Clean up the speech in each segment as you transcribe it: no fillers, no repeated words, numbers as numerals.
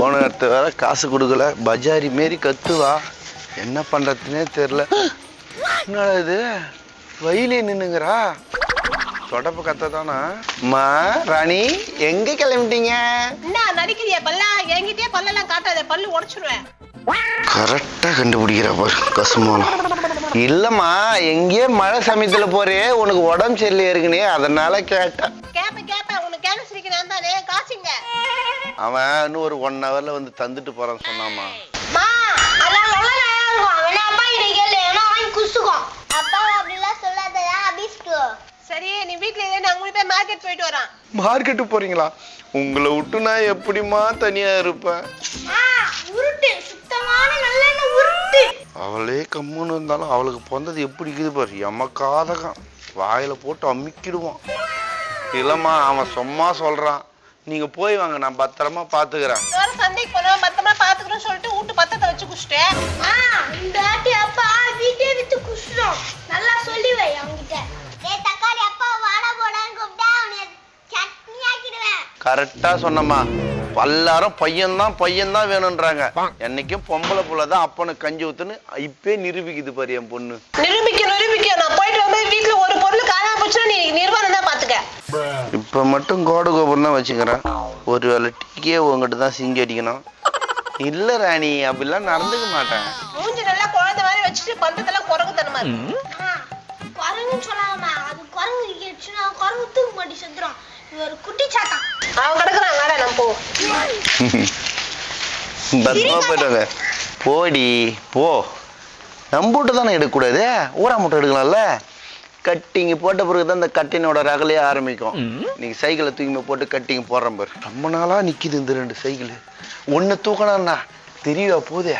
ஓனர்கிட்ட வேற காசு கொடுக்கல, பஜாரி மாரி கத்துவா. என்ன பண்றதுன்னே தெரியல. என்னடா இது வயலே நின்னுங்கிறா? தொடப்பு கத்ததானா? அம்மா ராணி எங்க கிளம்பிட்டீங்க? என்ன நடிக்கிறியா? பல்லா என்கிட்டயே பல்லெல்லாம் காட்டாத, பல்லு உடைச்சிருவேன். கரெக்டா கண்டுபிடிக்கிற பாரு கசுமாலம். இல்லம்மா எங்கேயே மழை சமயத்துல போறே, உனக்கு உடம்பு சரியில்லை இருக்குனே, அதனால கேட்டேன். கேப்ப உனக்கு கேன சிரிக்கிறேன் தானே, காசுங்க. அவன் இன்னும் ஒரு 1 ஹவர்ல வந்து தந்துட்டு போறான்னு சொன்னாமா. மா அதான் லொலல அவன் அப்பா கிட்ட கேளு, நான் வாங்கி குசுகோ. அப்பா அப்படிலாம் சொல்லாதயா அபிஸ்கு. சரி நீ வீட்ல இரு, நான் போய் மார்க்கெட் போயிட்டு வரேன். மார்க்கெட்டு போறீங்களா? உங்களை விட்டு நான் எப்படிமா தனியா இருப்பேன்? உருட்டு, சுத்தமான நல்லெண்ணெய் உருட்டு. அவளே கம்முன்னு இருந்தாலும் அவளுக்கு பொந்தது எப்படி இருக்குது பாரு, எமக்காதகம். வாயில போட்டு அமிக்கிடுவான். இல்லம்மா அவன் சும்மா சொல்றான், நீங்க போய் வாங்க, நான் பத்திரமா பாத்துக்கிறேன். சந்தைக்கு போனா பத்திரமா பாத்துக்கிறோம் சொல்லிட்டு வீட்டு பத்தத்தை வச்சு குடிச்சிட்டேன். இந்த ஆட்டி அப்பா வீட்டே வித்து குடிச்சிடும். நல்லா சொல்லி வை அவங்கிட்ட. ஏய் தக்காளி அப்பா வாடா போடான்னு கூப்பிட்டா அவனை சட்னி ஆக்கிடுவேன். கரெக்டா சொன்னம்மா. எல்லாரும் பையன்தான் வேணும்ன்றாங்க. என்னைக்கும் பொம்பளை புள்ளதான் அப்பனுக்கு கஞ்சி ஊத்துன்னு இப்பே நிரூபிக்குது பாரு என் பொண்ணு. நிரூபிக்க நான் போயிட்டு வந்து வீட்டுல ஒரு பொருள் காணாம போச்சுன்னா நீ நிர்வாணம் தான் பாத்துக்க. இப்ப மட்டும் கோடு கோபுரம் தான் வச்சுக்கிறேன். ஒரு வேளை டீக்கே உங்ககிட்ட தான் சிங்கி அடிக்கணும். இல்ல ராணி அப்படிலாம் நடந்துக்க மாட்டேன். மூஞ்சி நல்லா குழந்தை மாதிரி வச்சுட்டு பந்தத்தெல்லாம் குரங்கு தனமா இருக்கு. குரங்குன்னு சொல்லாம அது குரங்கு இருந்துச்சுன்னா குரங்கு தூக்க மாட்டி செத்துரும். இது ஒரு குட்டி சாத்தா. அவன் கிடக்குறான், வாடா நம்ம போ. பத்மா போயிட்டாங்க. போடி போ. நம்பூட்டு தானே எடுக்கக்கூடாது, ஊரா மூட்டை எடுக்கலாம்ல. கட்டிங்க போட்ட பிறகு தான் இந்த கட்டினோட ரகலையே ஆரம்பிக்கும். நீங்க சைக்கிளை தூக்கி போட்டு கட்டிங்க போடுற பாரு. ரொம்ப நாளா நிக்குது இந்த 2 சைக்கிள். ஒன்னு தூக்கணும்னா தெரியவா போதே.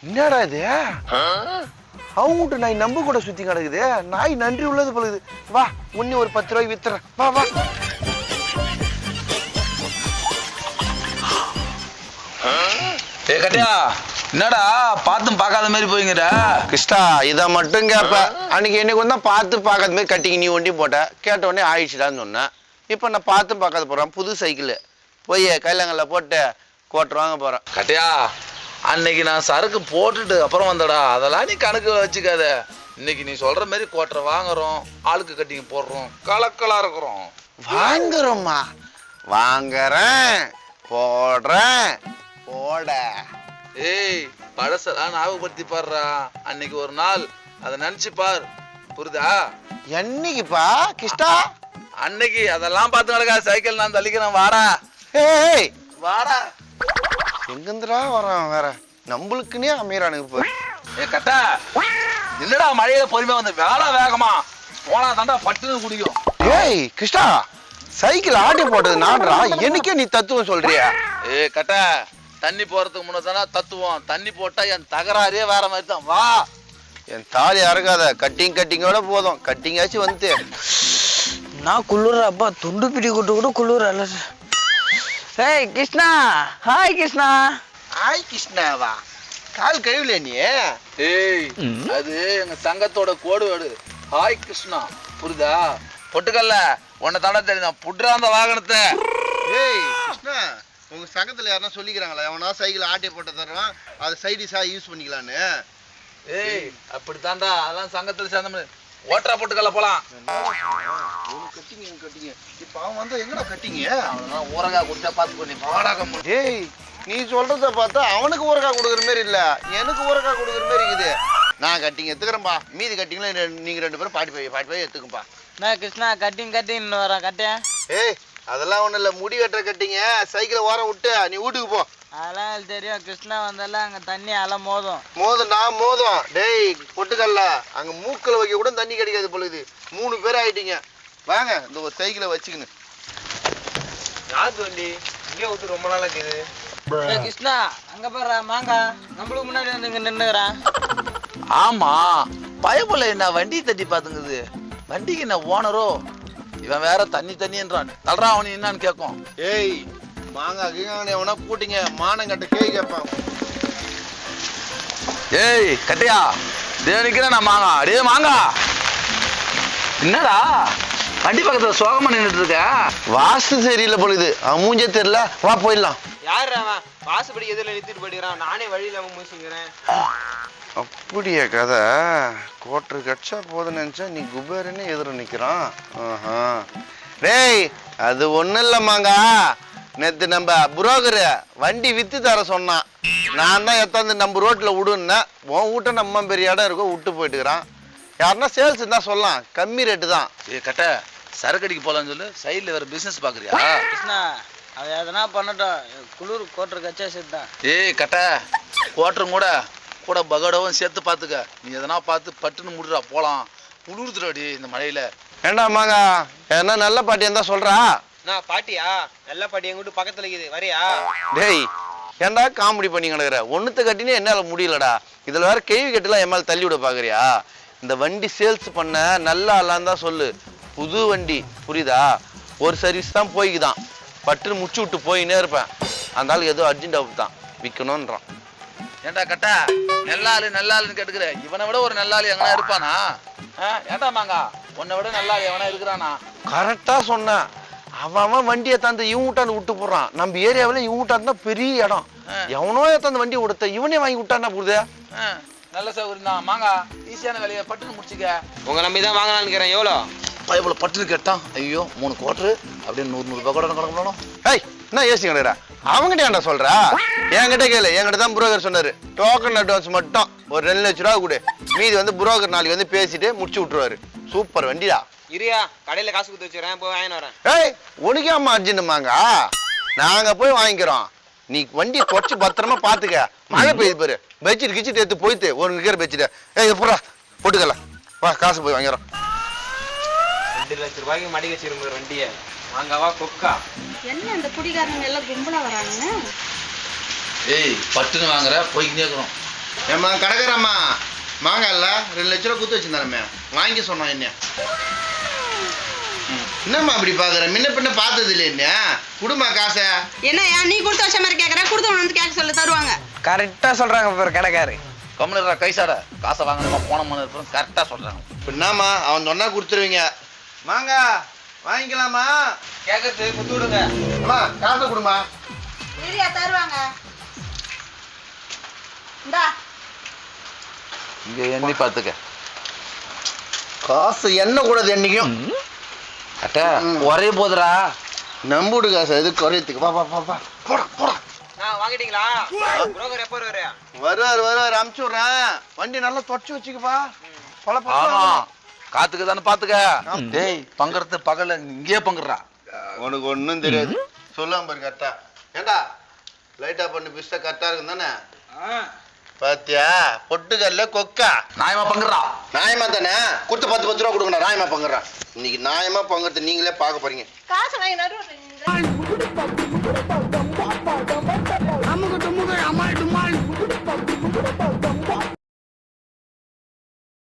என்னடா இது? அவங்க நாய் நம்ப கூட சுத்தி கிடக்குது. நாய் நன்றி உள்ளது போலுது. வா உன்னை ஒரு 10 ரூபாய்க்கு வித்துறேன். வா வா. ஏ கட்டியா, என்னடா பார்த்தும் பார்க்காத மாதிரி போய்ங்கடா? கிருஷ்ணா இதை மட்டும் கேட்ப. அன்னைக்கு என்னைக்கு வந்தா பார்த்து பார்க்காத மாதிரி கட்டிங்க நீ ஒண்டி போட்ட. கேட்ட உடனே ஆயிடுச்சுடான்னு சொன்னேன். இப்போ நான் பார்த்தும் பார்க்காத போறேன். புது சைக்கிள் போய் கைலங்கல்ல போட்டு கோட்டர் வாங்க போறேன். கட்டியா, அன்னைக்கு நான் சரக்கு போட்டுட்டு அப்புறம் வந்தடா, அதெல்லாம் நீ கணக்கு வச்சுக்காத. இன்னைக்கு நீ சொல்ற மாதிரி கோட்டரை வாங்குறோம், ஆளுக்கு கட்டிங்க போடுறோம், கலக்கலா இருக்கிறோம். வாங்குறோம்மா, வாங்குறேன், போடுறேன், போட. ஏய் பழசெல்லாம் ஞாபகப்படுத்தி பாடுறா. அன்னைக்கு ஒரு நாள் அதை நினைச்சு பார், புரியுதா? என்னைக்குப்பா கிருஷ்ணா? அன்னைக்கு அதெல்லாம் பார்த்து நடக்கா. சைக்கிள் நான் தள்ளிக்கிறேன், வாடா. ஏய் வாடா. எங்கந்திரா வரான் வேற, நம்மளுக்குன்னே அமையறானுங்க போய். ஏ கட்டா, என்னடா மழையில பொறுமையா வந்து வேலை வேகமா போனா தாண்டா பட்டுன்னு குடிக்கும். ஏய் கிருஷ்ணா, சைக்கிள் ஆட்டி போட்டது நாடுறா, எனக்கே நீ தத்துவம் சொல்றியா? ஏ கட்டா, தண்ணி போறதுக்கு முன்னாடி தத்துவம். தண்ணி போட்டா என் தகராறே வேற மாதிரி தான். வா. என் தாலி அறக்காத, கட்டிங்கோட போதும். கட்டிங்காச்சும் வந்து நான் குளிர்றப்பா, துண்டு பிடி கூட்டு கூட குளிர் அல்ல. ஏய் கிருஷ்ணா, ஹாய் கிருஷ்ணா. ஹாய் கிருஷ்ணாவா? கால் கழுவில நீ? ஏய் அது எங்க சங்கத்தோட கோடு வேடு. ஹாய் கிருஷ்ணா, புரியுதா? பொட்டுக்கல்ல உன்னை தாண்டா தெரியும், புட்றா அந்த வாகனத்தை. ஏய் கிருஷ்ணா, உங்க சங்கத்துல யாருன்னா சொல்லிக்கிறாங்களா அவனா சைக்கிள் ஆட்டி போட்டு தர்றான், அது சைடிஸா யூஸ் பண்ணிக்கலான்னு? ஏய் அப்படித்தாண்டா, அதெல்லாம் சங்கத்துல சேர்ந்த ஓட்டரா பொட்டுக்கல்ல போலாம். கட்டிங்க இப்ப அவன் வந்து எங்கடா கட்டிங்க? அவன் ஊரகா குடிச்சா பார்த்து பண்ணி பாடாக. ஏய் நீ சொல்றத பார்த்தா அவனுக்கு ஊரக்காய் கொடுக்குற மாதிரி இல்ல, எனக்கு ஊரக்காய் கொடுக்குற மாதிரி இருக்குது. நான் கட்டிங்க எடுத்துக்கிறேன்பா, மீதி கட்டிங்களும் நீங்க 2 பேரும் பாட்டி போய் எடுத்துக்கும்பா. நான் கிருஷ்ணா கட்டிங் வரேன் கட்டேன். ஏய் அதெல்லாம் ஒண்ணும் இல்ல, முடி வெட்டுற கட்டிங்க. சைக்கிளை ஓரம் விட்டு நீ வீட்டுக்கு போ. அதெல்லாம் தெரியும். கிருஷ்ணா வந்தாலும் அங்க தண்ணி அலை மோதும். நான் மோதும். டேய் பொட்டுக்கல்ல, அங்க மூக்கில் வைக்க கூட தண்ணி கிடைக்காது பொழுது. 3 பேர் ஆயிட்டீங்க. வாங்க இந்த ஒரு சைக்கிளை வச்சுக்கின்னு. யாரு வண்டி இங்கே விட்டு ரொம்ப நாள் இருக்குது. கிருஷ்ணா அங்க பாரு மாங்கா, நம்மளுக்கு முன்னாடி வந்து இங்க நின்னுறான். ஆமா, பயப்புள்ள என்ன வண்டி தட்டி பாத்துங்குது. வண்டிக்கு என்ன ஓனரோ? இவன் வேற தண்ணின்றான். தல்றா அவனு என்னன்னு கேட்கும். ஏய் மாங்கா கீங்கான எவனா கூட்டிங்க, மானம் கட்ட கேட்பான். ஏய் கட்டையா, நிக்கிறேன் நான் மாங்கா. டே மாங்கா, என்னடா வண்டி பக்கத்துல சோகமா நின்றுட்டு இருக்க. வாஸ்து சரியில்லை பொழுது அவன் மூஞ்சே தெரியல. வா போயிடலாம். யாரு அவன் வாசுபடி எதிரில் நிறுத்திட்டு போயிடுறான், நானே வழியில அவன் மூசிக்கிறேன். அப்படியே கதை கோட்டரு கட்சா போதுன்னு நினைச்சா நீ குபேரன்னு எதிர நிக்கிறான். டேய் அது ஒண்ணும் இல்லம்மாங்கா, நேத்து நம்ம புரோக்கரு வண்டி வித்து தர சொன்னான். நான் தான் எத்தாந்து நம்ம ரோட்ல விடுன்னேன். உன் வீட்டை நம்ம பெரிய இடம் இருக்கோ விட்டு போயிட்டுக்கிறான். யாருன்னா சேல்ஸ் தான் சொல்லலாம், கம்மி ரேட்டு தான். கட்ட சரக்கடிக்கு போலான்னு சொல்லு, சைட்ல வேற பிசினஸ் பாக்குறியா? கிருஷ்ணா அது எதனா பண்ணட்டும், குளிர் கோட்டர் கச்சா சேர்த்தான். கட்ட கோட்டரும் கூட பகடவும் சேர்த்து பாத்துக்க. நீ எதனா பார்த்து பட்டுன்னு முடிடா போலாம். குளிர்துடாடி இந்த மழையில. ஏண்டாமாங்க என்ன நல்ல பாட்டி இருந்தா சொல்றா. நான் பாட்டியா? நல்ல பாட்டி எங்க வீட்டு பக்கத்துல இருக்குது, வரியா? டேய் ஏன்டா காமெடி பண்ணி கிடக்குற? ஒண்ணுத்த கட்டினே என்னால முடியலடா. இதுல வேற கேள்வி கட்டலாம் என் மேல தள்ளி விட பாக்குறியா? இந்த வண்டி சேல்ஸ் பண்ண நல்லா இல்லான்னு தான் சொல்லு. புது வண்டி புரியுதா? ஒரு சர்வீஸ் தான் போய்க்குதான், பட்டுன்னு முச்சு விட்டு போயின்னே இருப்பேன். அந்த ஆள் ஏதோ அர்ஜென்ட் ஆகுது தான் விற்கணும்ன்றான். ஏண்டா கட்டா நல்லாளுன்னு கேட்டுக்கிற, இவனை விட ஒரு நல்லாளு எங்கனா இருப்பானா? ஏண்டா மாங்கா உன்னை விட நல்லாளு எவனா இருக்கிறானா? கரெக்டா சொன்னேன். அவன் வண்டியை தந்து இவன் விட்டாந்து விட்டு போடுறான். நம்ம ஏரியாவில இவன் விட்டாந்து பெரிய இடம். எவனோ ஏத்தாந்து வண்டி கொடுத்த இவனே வாங்கி விட்டான்னா புரியுது. நல்ல சௌகரியம் தான் மாங்கா, ஈஸியான வேலையை பட்டுன்னு முடிச்சுக்க. உங்க நம்பி தான் வாங்கலான்னு இருக்கிறேன். எவ்வளோ இவ்வளவு பட்டுன்னு கேட்டான். ஐயோ 3 கோட்டரு அப்படியே 100 ரூபாய் கூட கணக்கு பண்ணணும். ஏய் என்ன ஏசி கிடக்குறா? அவங்ககிட்ட ஏன்டா சொல்றா? என்கிட்ட கேளு. என்கிட்ட தான் புரோக்கர் சொன்னாரு, டோக்கன் அட்வான்ஸ் மட்டும் ஒரு 2 லட்ச ரூபா கொடு, மீதி வந்து புரோக்கர் நாளைக்கு வந்து பேசிட்டு முடிச்சு விட்டுருவாரு. சூப்பர் வண்டிடா. இரியா, கடையில காசு கொடுத்து வச்சுறேன், போய் வாங்கிட்டு வரேன். ஏய் உனக்கே அம்மா அர்ஜென்ட்டுமாங்க, நாங்க போய் வாங்கிக்கிறோம். நீ வண்டியை குறைச்சு பத்திரமா பாத்துக்க. மழை பெய்யுது பாரு, பெட்ஷீட் கிச்சிட்டு எடுத்து போயிட்டு ஒரு நிக்கிற பெட்ஷீட். ஏய் போடா போட்டுக்கல, வா காசு போய் வாங்கிறோம். 2 லட்ச ரூபாய்க்கு மடி வச்சிருந்த வண்டியை வாங்கவா கொக்கா? என்ன இந்த குடிகாரங்க எல்லாம் கும்பலா வராங்க? ஏய் பட்டுன்னு வாங்குற போய்க்கிட்டே இருக்கிறோம். ஏம்மா கடைக்காரம்மா மாங்க இல்ல 2 லட்ச ரூபா குத்து வச்சிருந்தானே வாங்கி சொன்னோம். என்ன என்னம்மா அப்படி பாக்குற? முன்ன பின்ன பார்த்தது இல்லை. என்ன குடுமா காசை? என்னையா நீ கொடுத்து வச்ச மாதிரி கேக்குற? கொடுத்து வந்து கேட்க சொல்லி தருவாங்க. கரெக்டா சொல்றாங்க பாரு கடைக்காரு. கம்முனு கைசாட காசை வாங்கணுமா போன மணி கரெக்டா சொல்றாங்க. என்னம்மா அவன் சொன்னா கொடுத்துருவீங்க. மாங்க வாங்கிக்கலாமா? கேட்கறது குத்து விடுங்க. அம்மா காசை கொடுமா. சரியா தருவாங்க. இந்தா இங்க எண்ணி பாத்துக்க. காசு என்ன கூடாது என்னைக்கும். அட்டா ஒரே போதுடா. நம்புடு காசு எது குறையத்துக்கு. வா வா வா வா போடா போடா. நான் வாங்கிட்டீங்களா? புரோக்கர் எப்போ வருவாரு? வருவார் அமுச்சு விடுறேன். வண்டி நல்லா தொடச்சு வச்சுக்கப்பா. பல ஆமா காத்துக்கு தானே பாத்துக்க. டேய் பங்கறது பகல இங்கே பங்குறா. உனக்கு ஒன்றும் தெரியாது. சொல்லாம பாரு கரெக்டா. ஏண்டா லைட்டா பண்ணு பிஸ்டா கரெக்டா இருக்கும் தானே? பாத்தியா பொட்டுக்கல்ல கொக்கா நாயமா பங்குறா. நியாயமா தானே? கொடுத்து 10 ரூபா கொடுக்கணும். நியாயமா பங்குறான். இன்னைக்கு நியாயமா பங்குறது நீங்களே பார்க்க போறீங்க. காசு வாங்கி நடுவுல